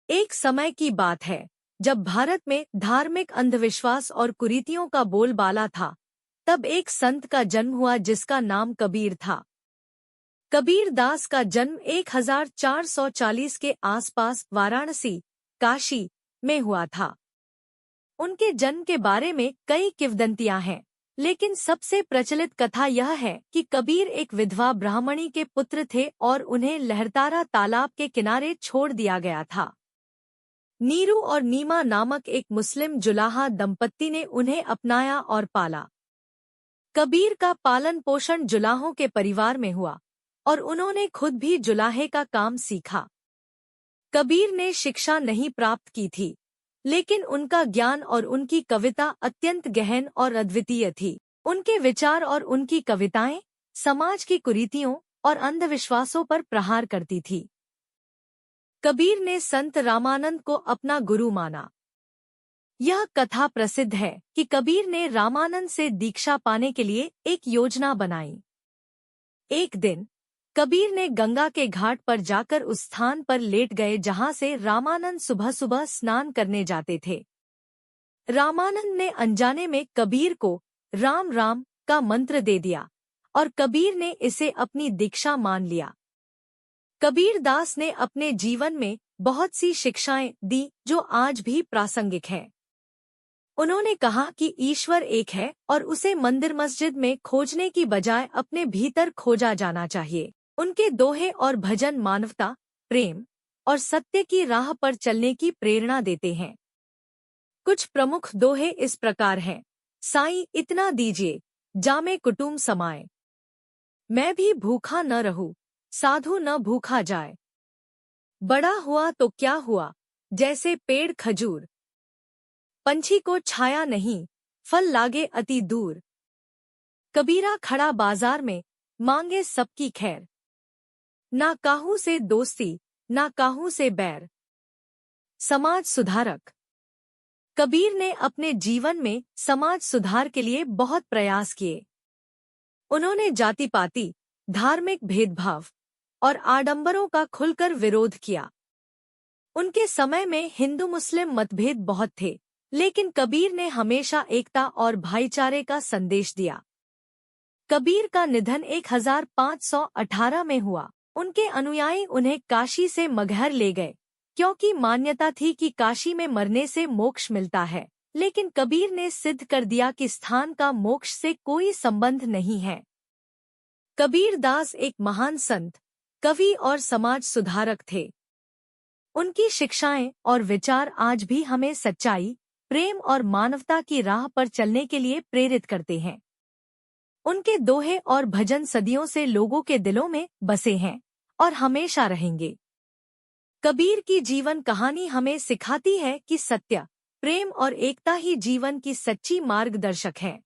एक समय की बात है जब भारत में धार्मिक अंधविश्वास और कुरीतियों का बोलबाला था। तब एक संत का जन्म हुआ जिसका नाम कबीर था। कबीर दास का जन्म 1440 के आसपास वाराणसी, काशी में हुआ था। उनके जन्म के बारे में कई किंवदंतियां हैं, लेकिन सबसे प्रचलित कथा यह है कि कबीर एक विधवा ब्राह्मणी के पुत्र थे और उन्हें लहरतारा तालाब के किनारे छोड़ दिया गया था। नीरू और नीमा नामक एक मुस्लिम जुलाहा दंपत्ति ने उन्हें अपनाया और पाला। कबीर का पालन पोषण जुलाहों के परिवार में हुआ और उन्होंने खुद भी जुलाहे का काम सीखा। कबीर ने शिक्षा नहीं प्राप्त की थी, लेकिन उनका ज्ञान और उनकी कविता अत्यंत गहन और अद्वितीय थी। उनके विचार और उनकी कविताएं समाज की कुरीतियों और अंधविश्वासों पर प्रहार करती थी। कबीर ने संत रामानंद को अपना गुरु माना। यह कथा प्रसिद्ध है कि कबीर ने रामानंद से दीक्षा पाने के लिए एक योजना बनाई। एक दिन कबीर ने गंगा के घाट पर जाकर उस स्थान पर लेट गए जहां से रामानंद सुबह सुबह स्नान करने जाते थे। रामानंद ने अनजाने में कबीर को राम राम का मंत्र दे दिया और कबीर ने इसे अपनी दीक्षा मान लिया। कबीर दास ने अपने जीवन में बहुत सी शिक्षाएं दी जो आज भी प्रासंगिक हैं। उन्होंने कहा कि ईश्वर एक है और उसे मंदिर मस्जिद में खोजने की बजाय अपने भीतर खोजा जाना चाहिए। उनके दोहे और भजन मानवता, प्रेम और सत्य की राह पर चलने की प्रेरणा देते हैं। कुछ प्रमुख दोहे इस प्रकार हैं। साईं इतना दीजिए, जामे कुटुम समाए। मैं भी भूखा न रहूं, साधु न भूखा जाए। बड़ा हुआ तो क्या हुआ, जैसे पेड़ खजूर। पंछी को छाया नहीं, फल लागे अति दूर। कबीरा खड़ा बाजार में, मांगे सबकी खैर। ना काहू से दोस्ती, ना काहू से बैर। समाज सुधारक। कबीर ने अपने जीवन में समाज सुधार के लिए बहुत प्रयास किए। उन्होंने जाति पाति, धार्मिक भेदभाव और आडंबरों का खुलकर विरोध किया। उनके समय में हिंदू मुस्लिम मतभेद बहुत थे, लेकिन कबीर ने हमेशा एकता और भाईचारे का संदेश दिया। कबीर का निधन 1518 में हुआ। उनके अनुयायी उन्हें काशी से मगहर ले गए, क्योंकि मान्यता थी कि काशी में मरने से मोक्ष मिलता है। लेकिन कबीर ने सिद्ध कर दिया कि स्थान का मोक्ष से कोई संबंध नहीं है। कबीर दास एक महान संत, कवि और समाज सुधारक थे। उनकी शिक्षाएं और विचार आज भी हमें सच्चाई, प्रेम और मानवता की राह पर चलने के लिए प्रेरित करते हैं। उनके दोहे और भजन सदियों से लोगों के दिलों में बसे हैं और हमेशा रहेंगे। कबीर की जीवन कहानी हमें सिखाती है कि सत्य, प्रेम और एकता ही जीवन की सच्ची मार्गदर्शक है।